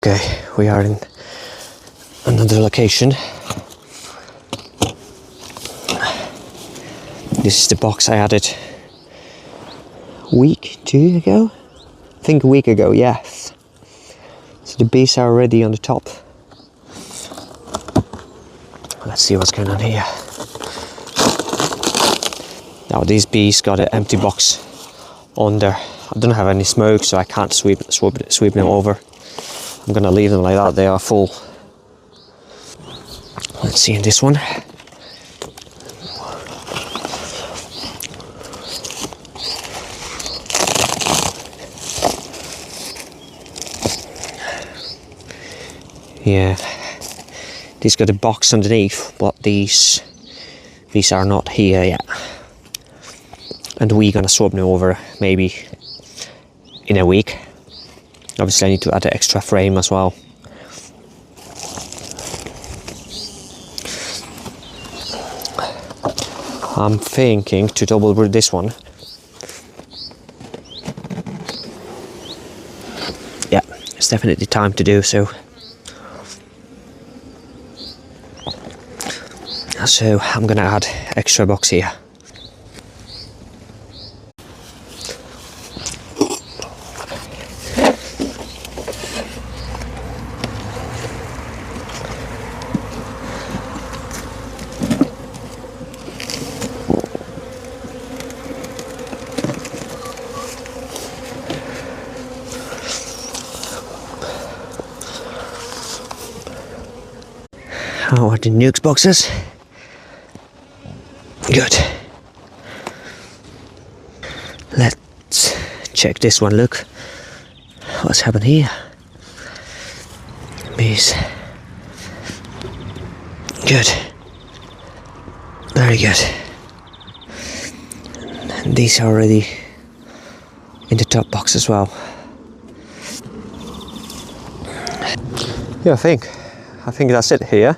Okay, we are in another location. This is the box I added a week, 2 ago? I think a week ago, yes. So the bees are already on the top. Let's see what's going on here. Now these bees got an empty box on there. I don't have any smoke, so I can't sweep them over. I'm gonna leave them like that, they are full. Let's see in this one. Yeah, these got a box underneath, but these are not here yet. And we're gonna swap them over maybe in a week. Obviously I need to add an extra frame as well. I'm thinking to double brood this one. Yeah, it's definitely time to do so. So I'm gonna add extra box here. How are the nukes boxes? Good. Let's check this one. Look what's happened here. Bees. Good. Very good. And these are already in the top box as well. Yeah, I think that's it here.